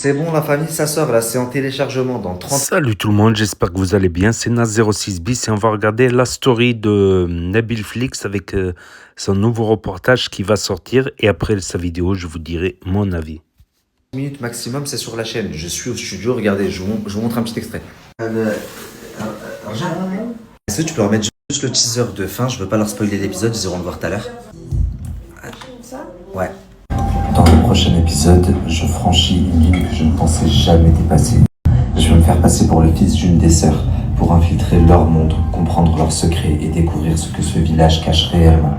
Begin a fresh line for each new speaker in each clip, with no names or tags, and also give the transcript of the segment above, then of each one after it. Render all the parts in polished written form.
C'est bon, la famille, ça sort là, c'est en téléchargement dans 30.
Salut tout le monde, j'espère que vous allez bien. C'est Naz06bis et on va regarder la story de Nabil Flix avec son nouveau reportage qui va sortir. Et après sa vidéo, je vous dirai mon avis.
Minutes maximum, c'est sur la chaîne. Je suis au studio, regardez, je vous montre un petit extrait. Est-ce que tu peux remettre juste le teaser de fin? Je veux pas leur spoiler l'épisode, ils iront le voir tout à l'heure. Ouais. Dans le prochain épisode, je franchis une ligne que je ne pensais jamais dépasser. Je vais me faire passer pour le fils d'une des sœurs, pour infiltrer leur monde, comprendre leurs secrets et découvrir ce que ce village cache réellement.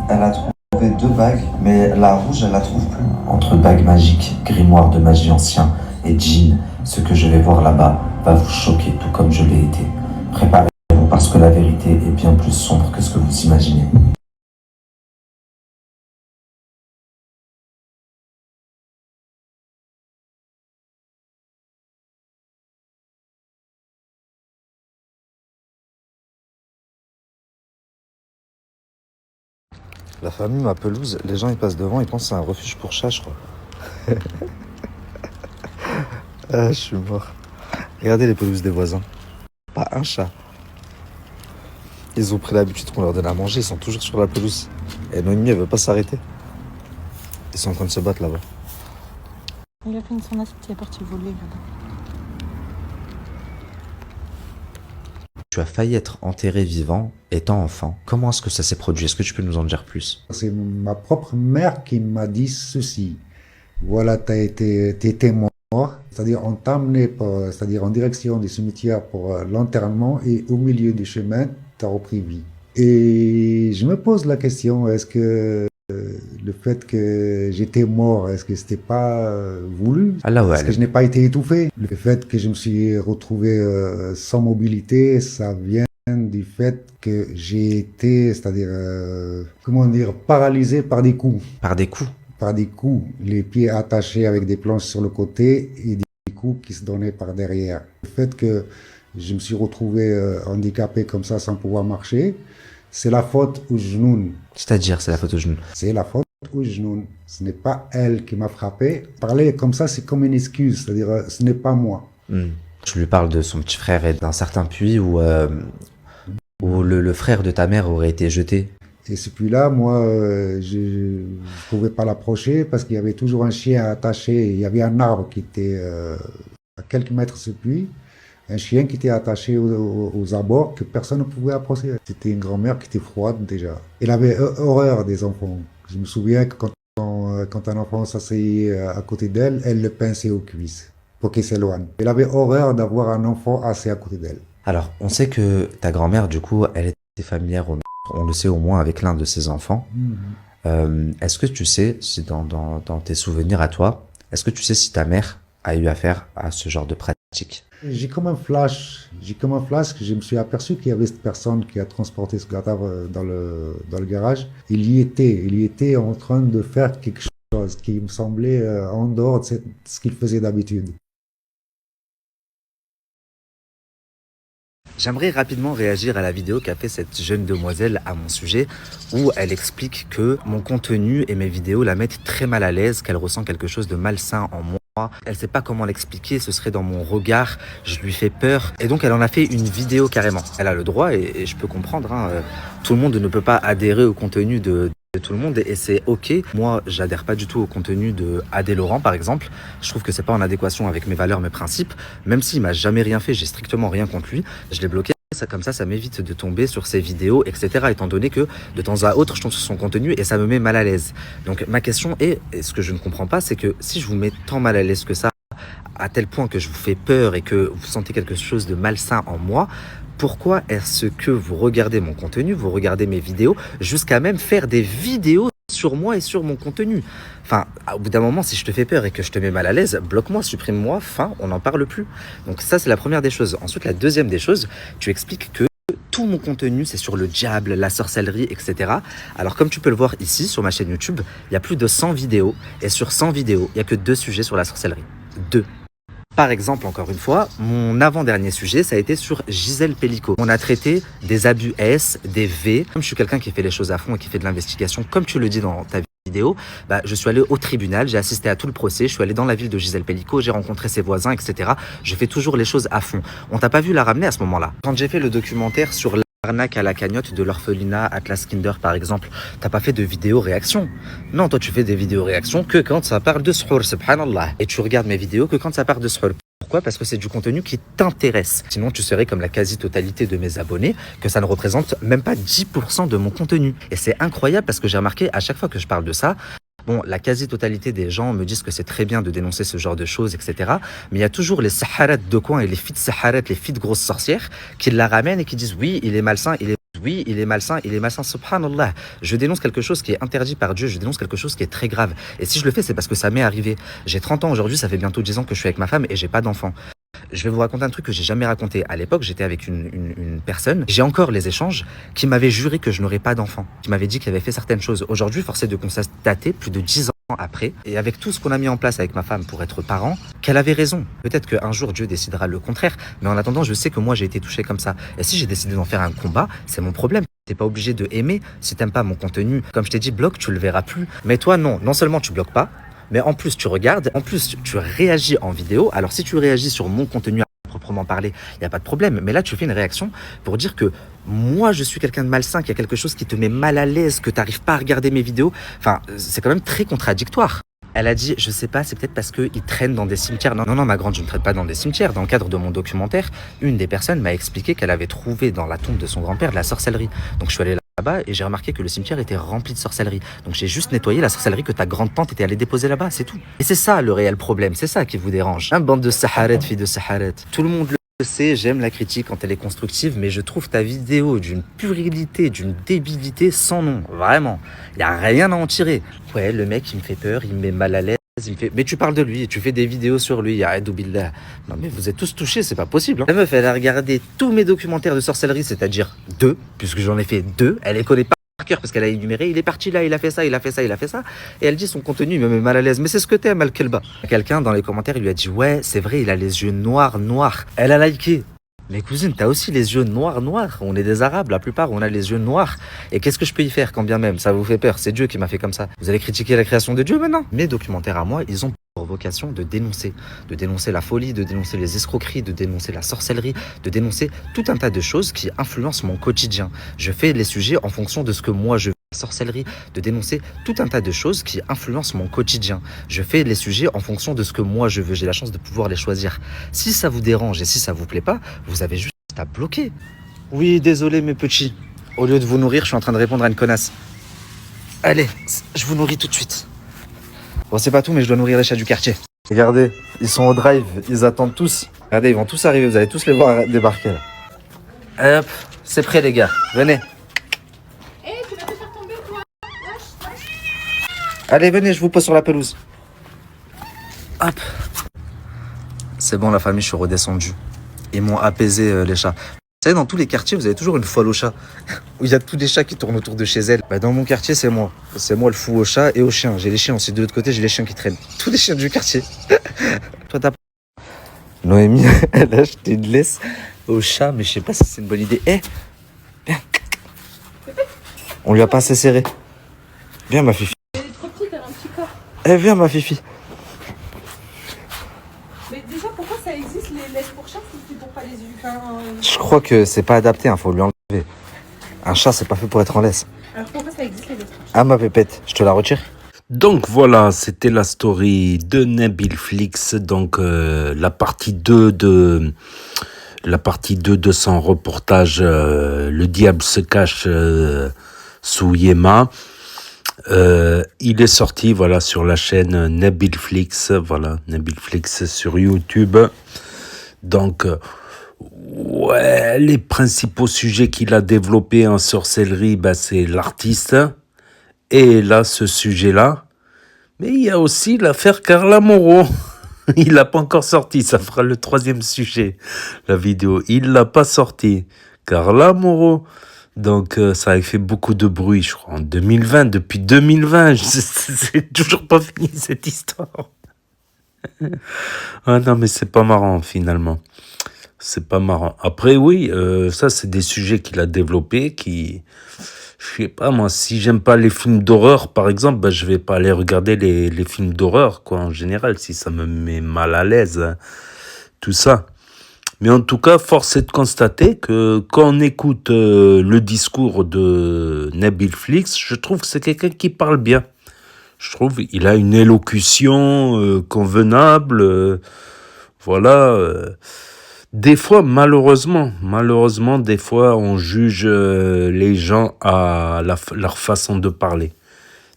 Elle a trouvé 2 bagues, mais la rouge, elle la trouve plus. Entre bagues magiques, grimoire de magie ancien et djinn, ce que je vais voir là-bas va vous choquer tout comme je l'ai été. Préparez-vous parce que la vérité est bien plus sombre que ce que vous imaginez. La famille, ma pelouse, les gens ils passent devant, ils pensent que c'est un refuge pour chats, je crois. Ah, je suis mort. Regardez les pelouses des voisins. Pas un chat. Ils ont pris l'habitude qu'on leur donne à manger, ils sont toujours sur la pelouse. Et Noémie, elle veut pas s'arrêter. Ils sont en train de se battre là-bas.
Il a fini son assiette, il est parti voler là-bas.
Tu as failli être enterré vivant étant enfant. Comment est-ce que ça s'est produit? Est-ce que tu peux nous en dire plus?
C'est ma propre mère qui m'a dit ceci. Voilà, t'étais mort. C'est-à-dire, on t'a amené c'est-à-dire en direction du cimetière pour l'enterrement et au milieu du chemin, t'as repris vie. Et je me pose la question, est-ce que le fait que j'étais mort, est-ce que c'était pas voulu?
Allah ouais.
Est-ce que je n'ai pas été étouffé? Le fait que je me suis retrouvé sans mobilité, ça vient du fait que j'ai été, c'est-à-dire, comment dire, paralysé par des coups.
Par des coups?
Par des coups, les pieds attachés avec des planches sur le côté et des coups qui se donnaient par derrière. Le fait que je me suis retrouvé handicapé comme ça sans pouvoir marcher, c'est la faute au genoun.
C'est-à-dire, c'est la faute au genou?
C'est la faute au genoun. Ce n'est pas elle qui m'a frappé. Parler comme ça, c'est comme une excuse, c'est-à-dire ce n'est pas moi.
Tu lui parles de son petit frère et d'un certain puits où le frère de ta mère aurait été jeté.
Et ce puits-là, moi, je ne pouvais pas l'approcher parce qu'il y avait toujours un chien attaché. Il y avait un arbre qui était à quelques mètres de ce puits. Un chien qui était attaché aux abords que personne ne pouvait approcher. C'était une grand-mère qui était froide déjà. Elle avait horreur des enfants. Je me souviens que quand un enfant s'asseyait à côté d'elle, elle le pinçait aux cuisses pour qu'il s'éloigne. Elle avait horreur d'avoir un enfant assis à côté d'elle.
Alors, on sait que ta grand-mère, du coup, elle était familière, on le sait au moins avec l'un de ses enfants. Est-ce que tu sais, si dans tes souvenirs à toi, est-ce que tu sais si ta mère a eu affaire à ce genre de pratique?
J'ai comme un flash que je me suis aperçu qu'il y avait cette personne qui a transporté ce cadavre dans le garage. Il y était en train de faire quelque chose qui me semblait en dehors de ce qu'il faisait d'habitude.
J'aimerais rapidement réagir à la vidéo qu'a fait cette jeune demoiselle à mon sujet, où elle explique que mon contenu et mes vidéos la mettent très mal à l'aise, qu'elle ressent quelque chose de malsain en moi. Elle sait pas comment l'expliquer, ce serait dans mon regard, je lui fais peur. Et donc elle en a fait une vidéo carrément. Elle a le droit et je peux comprendre, hein, tout le monde ne peut pas adhérer au contenu de tout le monde et c'est ok. Moi, j'adhère pas du tout au contenu de Adé Laurent par exemple. Je trouve que c'est pas en adéquation avec mes valeurs, mes principes. Même s'il m'a jamais rien fait, j'ai strictement rien contre lui. Je l'ai bloqué. Comme ça m'évite de tomber sur ses vidéos, etc. Étant donné que de temps à autre, je tombe sur son contenu et ça me met mal à l'aise. Donc ma question est, et ce que je ne comprends pas, c'est que si je vous mets tant mal à l'aise que ça, à tel point que je vous fais peur et que vous sentez quelque chose de malsain en moi, pourquoi est-ce que vous regardez mon contenu, vous regardez mes vidéos, jusqu'à même faire des vidéos sur moi et sur mon contenu? Enfin, au bout d'un moment, si je te fais peur et que je te mets mal à l'aise, bloque-moi, supprime-moi, fin, on n'en parle plus. Donc ça, c'est la première des choses. Ensuite, la deuxième des choses, tu expliques que tout mon contenu, c'est sur le diable, la sorcellerie, etc. Alors, comme tu peux le voir ici, sur ma chaîne YouTube, il y a plus de 100 vidéos. Et sur 100 vidéos, il n'y a que 2 sujets sur la sorcellerie. 2. Par exemple, encore une fois, mon avant-dernier sujet, ça a été sur Gisèle Pellico. On a traité des abus S, des V. Comme je suis quelqu'un qui fait les choses à fond et qui fait de l'investigation, comme tu le dis dans ta vidéo, je suis allé au tribunal, j'ai assisté à tout le procès, je suis allé dans la ville de Gisèle Pellico, j'ai rencontré ses voisins, etc. Je fais toujours les choses à fond. On t'a pas vu la ramener à ce moment-là. Quand j'ai fait le documentaire sur l'arnaque à la cagnotte de l'orphelinat Atlas Kinder, par exemple, t'as pas fait de vidéo réaction. Non, toi tu fais des vidéos réactions que quand ça parle de suhour, subhanallah. Et tu regardes mes vidéos que quand ça parle de suhour. Pourquoi? Parce que c'est du contenu qui t'intéresse. Sinon, tu serais comme la quasi-totalité de mes abonnés, que ça ne représente même pas 10% de mon contenu. Et c'est incroyable parce que j'ai remarqué à chaque fois que je parle de ça, bon, la quasi-totalité des gens me disent que c'est très bien de dénoncer ce genre de choses, etc. Mais il y a toujours les saharat de coin et les filles de saharat, les filles de grosses sorcières, qui la ramènent et qui disent oui, il est malsain, oui, il est malsain, subhanallah. Je dénonce quelque chose qui est interdit par Dieu, je dénonce quelque chose qui est très grave. Et si je le fais, c'est parce que ça m'est arrivé. J'ai 30 ans aujourd'hui, ça fait bientôt 10 ans que je suis avec ma femme et j'ai pas d'enfant. Je vais vous raconter un truc que j'ai jamais raconté. À l'époque, j'étais avec une personne, j'ai encore les échanges, qui m'avait juré que je n'aurais pas d'enfant, qui m'avait dit qu'il avait fait certaines choses. Aujourd'hui, force est de constater, plus de 10 ans après, et avec tout ce qu'on a mis en place avec ma femme pour être parent, qu'elle avait raison. Peut-être qu'un jour Dieu décidera le contraire, mais en attendant, je sais que moi j'ai été touché comme ça. Et si j'ai décidé d'en faire un combat, c'est mon problème. T'es pas obligé de aimer. Si t'aimes pas mon contenu, comme je t'ai dit, bloque, tu le verras plus. Mais toi, non. Non seulement tu bloques pas, mais en plus tu regardes, en plus tu réagis en vidéo. Alors si tu réagis sur mon contenu à proprement parler, il n'y a pas de problème. Mais là, tu fais une réaction pour dire que moi, je suis quelqu'un de malsain, qu'il y a quelque chose qui te met mal à l'aise, que tu n'arrives pas à regarder mes vidéos. Enfin, c'est quand même très contradictoire. Elle a dit, je sais pas, c'est peut-être parce qu'ils traînent dans des cimetières. Non, ma grande, je ne traîne pas dans des cimetières. Dans le cadre de mon documentaire, une des personnes m'a expliqué qu'elle avait trouvé dans la tombe de son grand-père de la sorcellerie. Donc je suis allé là-bas et j'ai remarqué que le cimetière était rempli de sorcellerie. Donc j'ai juste nettoyé la sorcellerie que ta grande-tante était allée déposer là-bas, c'est tout. Et c'est ça le réel problème, c'est ça qui vous dérange. Un bande de saharet, filles de saharet. Tout le monde le sait, j'aime la critique quand elle est constructive, mais je trouve ta vidéo d'une puérilité, d'une débilité sans nom. Vraiment, il n'y a rien à en tirer. Ouais, le mec, il me fait peur, il me met mal à l'aise. Il me fait, mais tu parles de lui, tu fais des vidéos sur lui, ya'adou billah. Non mais vous êtes tous touchés, c'est pas possible. Hein. La meuf, elle a regardé tous mes documentaires de sorcellerie, c'est-à-dire 2, puisque j'en ai fait 2. Elle les connaît pas par cœur parce qu'elle a énuméré, il est parti là, il a fait ça, il a fait ça, il a fait ça. Et elle dit son contenu, il me met mal à l'aise. Mais c'est ce que t'aimes, Al-Kelba. Quelqu'un dans les commentaires, il lui a dit, ouais, c'est vrai, il a les yeux noirs. Elle a liké. Mais cousine, t'as aussi les yeux noirs. On est des Arabes, la plupart, on a les yeux noirs. Et qu'est-ce que je peux y faire quand bien même ça vous fait peur? C'est Dieu qui m'a fait comme ça. Vous allez critiquer la création de Dieu maintenant? Mes documentaires à moi, ils ont pour vocation de dénoncer la folie, de dénoncer les escroqueries, de dénoncer la sorcellerie, de dénoncer tout un tas de choses qui influencent mon quotidien. Je fais les sujets en fonction de ce que moi je veux. Sorcellerie, de dénoncer tout un tas de choses qui influencent mon quotidien. Je fais les sujets en fonction de ce que moi je veux. J'ai la chance de pouvoir les choisir. Si ça vous dérange et si ça vous plaît pas, vous avez juste à bloquer. Oui, désolé mes petits. Au lieu de vous nourrir, je suis en train de répondre à une connasse. Allez, je vous nourris tout de suite. Bon, c'est pas tout, mais je dois nourrir les chats du quartier. Regardez, ils sont au drive, ils attendent tous. Regardez, ils vont tous arriver, vous allez tous les voir débarquer là. Hop, c'est prêt les gars, venez. Allez, venez, je vous pose sur la pelouse. Hop. C'est bon, la famille, je suis redescendu. Ils m'ont apaisé les chats. Vous savez, dans tous les quartiers, vous avez toujours une folle aux chats. Où il y a tous les chats qui tournent autour de chez elle. Dans mon quartier, c'est moi. C'est moi le fou aux chats et aux chiens. J'ai les chiens aussi de l'autre côté, j'ai les chiens qui traînent. Tous les chiens du quartier. Toi, t'as... Noémie, elle a acheté une laisse au chat, mais je sais pas si c'est une bonne idée. Viens. On lui a pas assez serré. Viens, ma fifi. Viens ma fifi.
Mais déjà, pourquoi ça existe les laisses pour chat si c'est pour pas les humains
Je crois que c'est pas adapté, faut lui enlever. Un chat, c'est pas fait pour être en laisse.
Alors pourquoi ça existe les laisses pour chat?
Ah ma pépette, je te la retire.
Donc voilà, c'était la story de Nabil Flix, donc la partie 2 de son reportage Le diable se cache sous Yéma. Il est sorti voilà sur la chaîne Nabil Flix, voilà Nabil Flix sur YouTube. Donc ouais, les principaux sujets qu'il a développés en sorcellerie, c'est l'artiste et là ce sujet-là. Mais il y a aussi l'affaire Carla Moreau. Il l'a pas encore sorti, ça fera le 3e sujet, la vidéo. Il l'a pas sorti, Carla Moreau. Donc ça a fait beaucoup de bruit, je crois, en 2020, depuis 2020. C'est toujours pas fini cette histoire. Ah non, mais c'est pas marrant, finalement. C'est pas marrant. Après, oui, ça, c'est des sujets qu'il a développés je sais pas, moi, si j'aime pas les films d'horreur, par exemple, bah, je vais pas aller regarder les films d'horreur, quoi, en général, si ça me met mal à l'aise, hein, tout ça. Mais en tout cas, force est de constater que quand on écoute le discours de Nabil Flix, je trouve que c'est quelqu'un qui parle bien. Je trouve il a une élocution convenable. Voilà. Des fois, malheureusement, des fois, on juge les gens à leur façon de parler.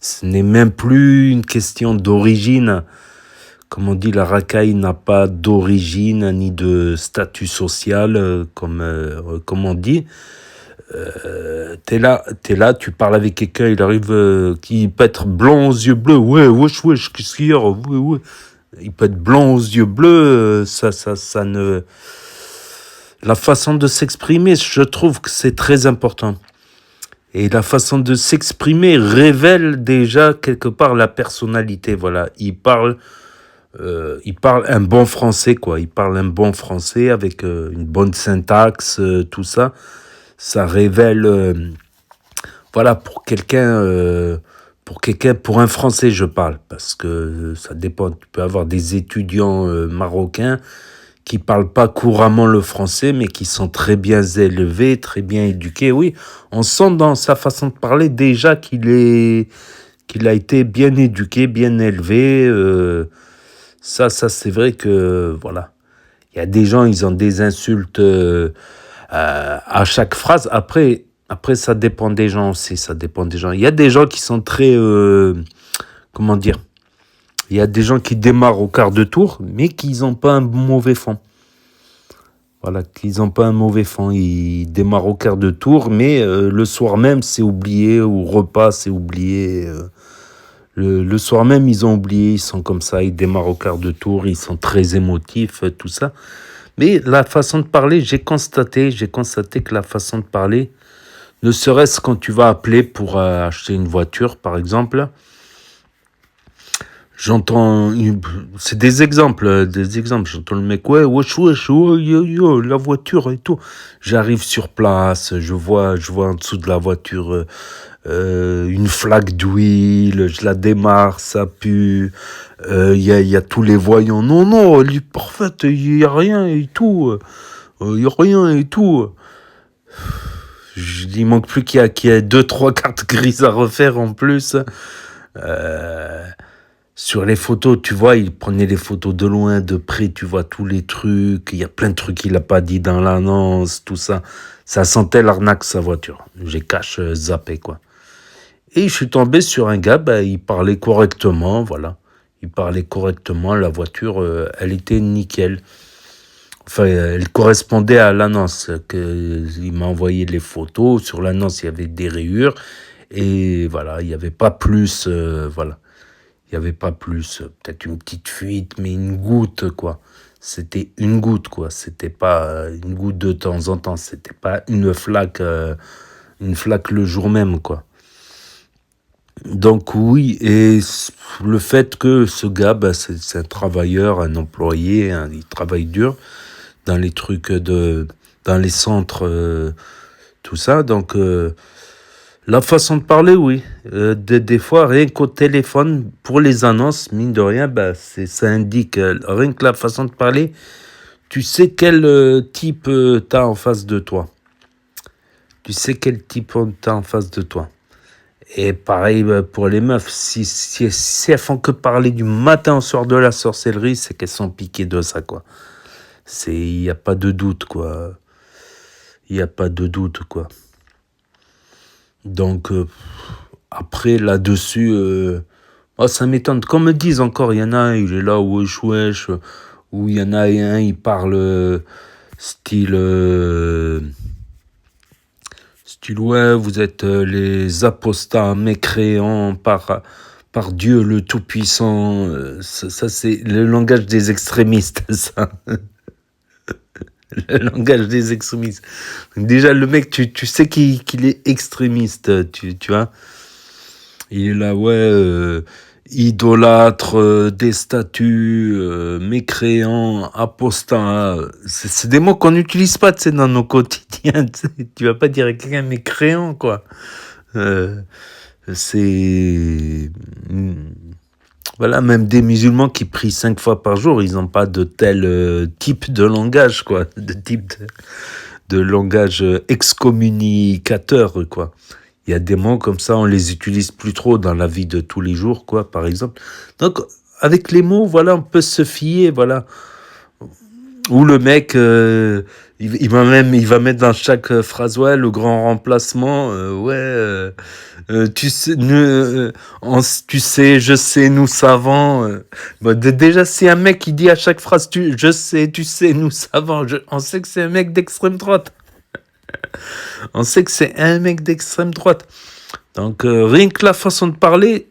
Ce n'est même plus une question d'origine. Comme on dit, la racaille n'a pas d'origine ni de statut social, comme on dit. T'es là, tu parles avec quelqu'un, il arrive, qui peut être blanc aux yeux bleus. Ouais, wesh, qu'est-ce qu'il y a? Ouais. Il peut être blanc aux yeux bleus, ça ne... La façon de s'exprimer, je trouve que c'est très important. Et la façon de s'exprimer révèle déjà quelque part la personnalité. Voilà, il parle un bon français, quoi. Il parle un bon français avec une bonne syntaxe, tout ça. Ça révèle, voilà, pour un Français, je parle, parce que ça dépend. Tu peux avoir des étudiants marocains qui parlent pas couramment le français, mais qui sont très bien élevés, très bien éduqués. Oui, on sent dans sa façon de parler déjà qu'il a été bien éduqué, bien élevé. Ça, c'est vrai que, voilà. Il y a des gens, ils ont des insultes à chaque phrase. Après, ça dépend des gens aussi, ça dépend des gens. Il y a des gens qui sont très, comment dire, il y a des gens qui démarrent au quart de tour, mais qui n'ont pas un mauvais fond. Voilà, qu'ils n'ont pas un mauvais fond. Ils démarrent au quart de tour, mais le soir même, c'est oublié, ou repas, c'est oublié. Le soir même, ils ont oublié, ils sont comme ça, ils démarrent au quart de tour, ils sont très émotifs, tout ça. Mais la façon de parler, j'ai constaté que la façon de parler, ne serait-ce quand tu vas appeler pour acheter une voiture, par exemple, c'est des exemples, j'entends le mec, ouais, wesh, yo, la voiture et tout. J'arrive sur place, je vois en dessous de la voiture une flaque d'huile, je la démarre, ça pue, y a tous les voyants. Non, elle est parfaite, y a rien et tout. Il manque plus qu'il y a 2-3 cartes grises à refaire en plus. Sur les photos, tu vois, il prenait les photos de loin, de près, tu vois tous les trucs. Il y a plein de trucs qu'il n'a pas dit dans l'annonce, tout ça. Ça sentait l'arnaque, sa voiture. J'ai zappé, quoi. Et je suis tombé sur un gars, il parlait correctement, voilà. Il parlait correctement, la voiture, elle était nickel. Enfin, elle correspondait à l'annonce. Il m'a envoyé les photos. Sur l'annonce, il y avait des rayures. Et voilà, il n'y avait pas plus, voilà. Il n'y avait pas plus, peut-être une petite fuite, mais une goutte, quoi. C'était une goutte, quoi. C'était pas une goutte de temps en temps. C'était pas une flaque le jour même, quoi. Donc oui, et le fait que ce gars, c'est un travailleur, un employé, hein, il travaille dur dans les trucs dans les centres, tout ça. Donc la façon de parler, oui. Des fois, rien qu'au téléphone, pour les annonces, mine de rien, ça indique, rien que la façon de parler, tu sais quel type t'as en face de toi. Tu sais quel type t'as en face de toi. Et pareil pour les meufs, si elles font que parler du matin au soir de la sorcellerie, c'est qu'elles sont piquées de ça, quoi. Il n'y a pas de doute, quoi. Il n'y a pas de doute, quoi. Donc, après, là-dessus, ça m'étonne. Comme me disent encore, il y en a un, il est là, wesh, ou il y en a un, il parle style, ouais, vous êtes les apostats mécréants par Dieu le Tout-Puissant. Ça, c'est le langage des extrémistes, ça. Le langage des extrémistes. Déjà, le mec, tu sais qu'il est extrémiste, tu vois. Il est là, ouais, idolâtre, des statues, mécréant, apostat. C'est des mots qu'on n'utilise pas, tu sais, dans nos quotidiens. Tu sais. Tu vas pas dire à quelqu'un mécréant, quoi. Euh, c'est... Voilà, même des musulmans qui prient 5 fois par jour, ils n'ont pas de tel type de langage, quoi. De type de langage excommunicateur, quoi. Il y a des mots comme ça, on les utilise plus trop dans la vie de tous les jours, quoi, par exemple. Donc, avec les mots, voilà, on peut se fier, voilà. Ou le mec, il va mettre dans chaque phrase, ouais, le grand remplacement, tu sais, tu sais, je sais, nous savons. Déjà, si un mec qui dit à chaque phrase, je sais, tu sais, nous savons, on sait que c'est un mec d'extrême droite. On sait que c'est un mec d'extrême droite. Donc, rien que la façon de parler,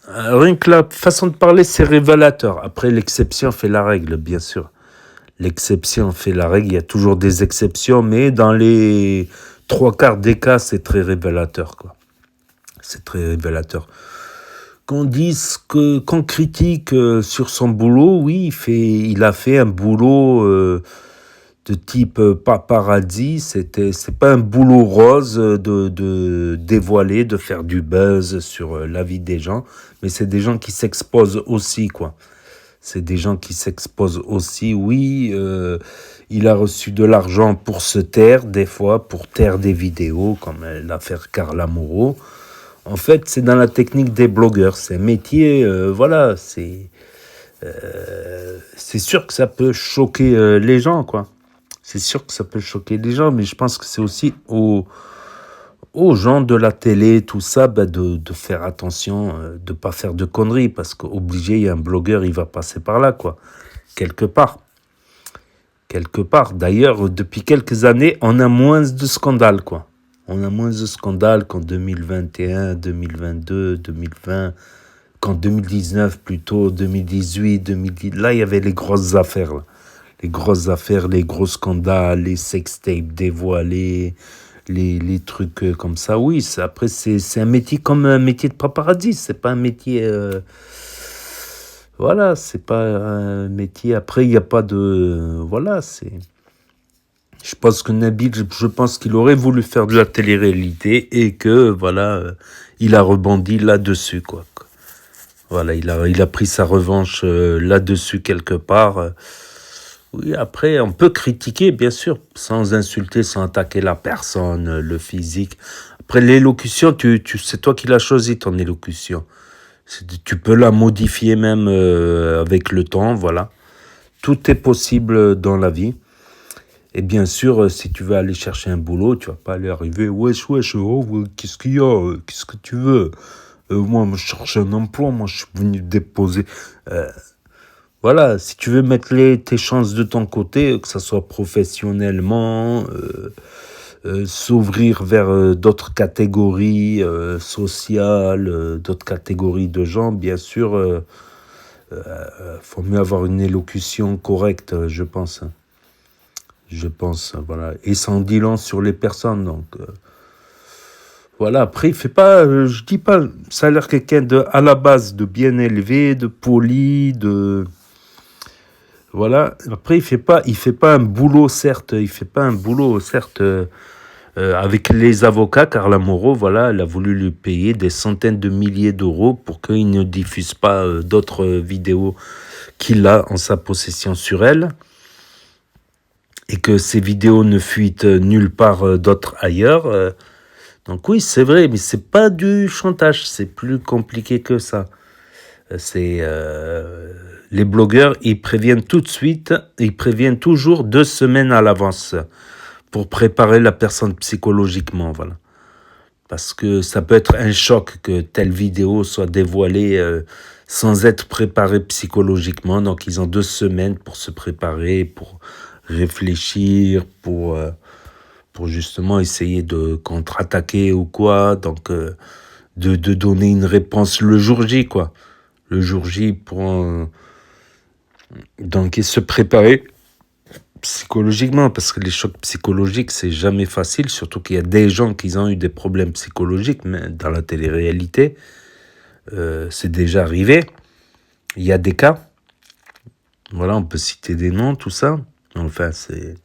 rien que la façon de parler, c'est révélateur. Après, l'exception fait la règle, bien sûr. L'exception fait la règle. Il y a toujours des exceptions, mais dans les 3/4 des cas, c'est très révélateur, quoi. C'est très révélateur. Qu'on critique sur son boulot, oui, il a fait un boulot de type paparazzi. C'est pas un boulot rose de dévoiler, de faire du buzz sur la vie des gens, mais c'est des gens qui s'exposent aussi, quoi. C'est des gens qui s'exposent aussi, oui. Il a reçu de l'argent pour se taire, des fois, pour taire des vidéos, comme l'affaire Carla Moreau. En fait, c'est dans la technique des blogueurs. C'est un métier, voilà, c'est sûr que ça peut choquer les gens, quoi. C'est sûr que ça peut choquer les gens, mais je pense que c'est aussi aux gens de la télé, tout ça, de faire attention, de ne pas faire de conneries, parce qu'obligé, il y a un blogueur, il va passer par là, quoi, quelque part. Quelque part. D'ailleurs, depuis quelques années, on a moins de scandales, quoi. On a moins de scandales qu'en 2021, 2022, 2020, qu'en 2019 plutôt, 2018, 2010. Là, il y avait les grosses affaires, là. Les grosses affaires, les gros scandales, les sextapes dévoilés, les trucs comme ça. Oui, après, c'est un métier comme un métier de paparazzi. C'est pas un métier... voilà, c'est pas un métier... Après, il n'y a pas de... Voilà, c'est... Je pense que Nabil, je pense qu'il aurait voulu faire de la télé-réalité et que, voilà, il a rebondi là-dessus, quoi. Voilà, il a pris sa revanche là-dessus quelque part. Oui, après, on peut critiquer, bien sûr, sans insulter, sans attaquer la personne, le physique. Après, l'élocution, c'est toi qui l'as choisi, ton élocution. Tu peux la modifier même avec le temps, voilà. Tout est possible dans la vie. Et bien sûr, si tu veux aller chercher un boulot, tu vas pas aller arriver, wesh, oh, qu'est-ce qu'il y a, qu'est-ce que tu veux? Moi, je cherche un emploi, moi, je suis venu déposer... Voilà, si tu veux mettre tes chances de ton côté, que ce soit professionnellement, s'ouvrir vers d'autres catégories sociales, d'autres catégories de gens, bien sûr, faut mieux avoir une élocution correcte, je pense. Je pense, voilà. Et ça en dit long sur les personnes, donc... Voilà, après, il fait pas, je dis pas, ça a l'air quelqu'un à la base de bien élevé, de poli, de... Voilà. Après, il fait pas un boulot, certes, avec les avocats, Carla Moreau, voilà, elle a voulu lui payer des centaines de milliers d'euros pour qu'il ne diffuse pas d'autres vidéos qu'il a en sa possession sur elle et que ces vidéos ne fuitent nulle part d'autre ailleurs. Donc oui, c'est vrai, mais c'est pas du chantage, c'est plus compliqué que ça. Les blogueurs, ils préviennent tout de suite, ils préviennent toujours 2 semaines à l'avance pour préparer la personne psychologiquement, voilà. Parce que ça peut être un choc que telle vidéo soit dévoilée sans être préparée psychologiquement. Donc ils ont 2 semaines pour se préparer, pour réfléchir, pour justement essayer de contre-attaquer ou quoi. Donc de donner une réponse le jour J, quoi. Le jour J pour donc et se préparer psychologiquement, parce que les chocs psychologiques, c'est jamais facile, surtout qu'il y a des gens qui ont eu des problèmes psychologiques, mais dans la télé-réalité, c'est déjà arrivé. Il y a des cas. Voilà, on peut citer des noms, tout ça. Enfin, c'est...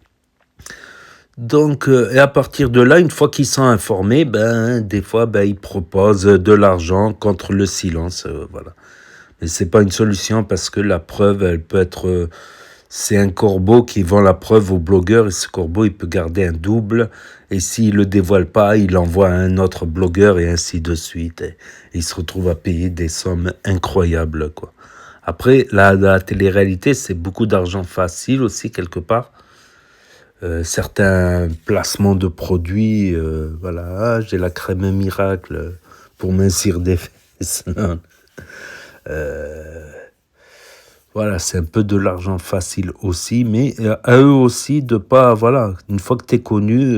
Donc, et à partir de là, une fois qu'ils sont informés, des fois, ils proposent de l'argent contre le silence, voilà. Mais c'est pas une solution parce que la preuve, elle peut être... c'est un corbeau qui vend la preuve au blogueur et ce corbeau, il peut garder un double. Et s'il le dévoile pas, il l'envoie à un autre blogueur et ainsi de suite. Et il se retrouve à payer des sommes incroyables, quoi. Après, la télé-réalité, c'est beaucoup d'argent facile aussi, quelque part. Certains placements de produits, voilà, j'ai la crème miracle pour mincir des fesses. Voilà, c'est un peu de l'argent facile aussi, mais à eux aussi de pas, voilà, une fois que tu es connu,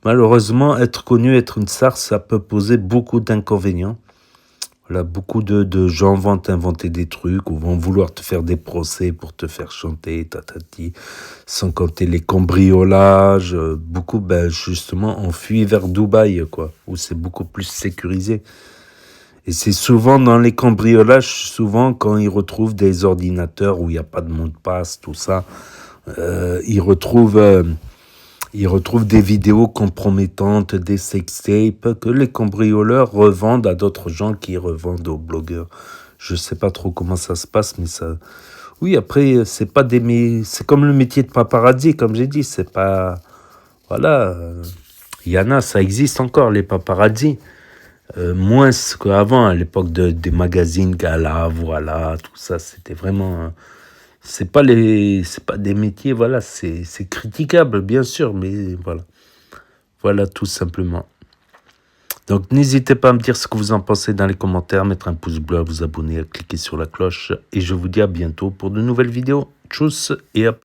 malheureusement, être connu, être une star, ça peut poser beaucoup d'inconvénients. Voilà, beaucoup de gens vont t'inventer des trucs ou vont vouloir te faire des procès pour te faire chanter, tatati, sans compter les cambriolages. Beaucoup, justement, ont fui vers Dubaï, quoi, où c'est beaucoup plus sécurisé. Et c'est souvent dans les cambriolages, souvent quand ils retrouvent des ordinateurs où il n'y a pas de mot de passe, tout ça, ils retrouvent des vidéos compromettantes, des sextapes que les cambrioleurs revendent à d'autres gens qui revendent aux blogueurs. Je sais pas trop comment ça se passe, mais ça... Oui, après, c'est pas c'est comme le métier de paparazzi, comme j'ai dit, c'est pas... Voilà, il y en a, ça existe encore, les paparazzi. Moins qu'avant, à l'époque des magazines Gala, voilà, tout ça, c'était vraiment... c'est pas des métiers, voilà, c'est critiquable, bien sûr, mais voilà. Voilà, tout simplement. Donc, n'hésitez pas à me dire ce que vous en pensez dans les commentaires, mettre un pouce bleu, à vous abonner, à cliquer sur la cloche, et je vous dis à bientôt pour de nouvelles vidéos. Tchuss et à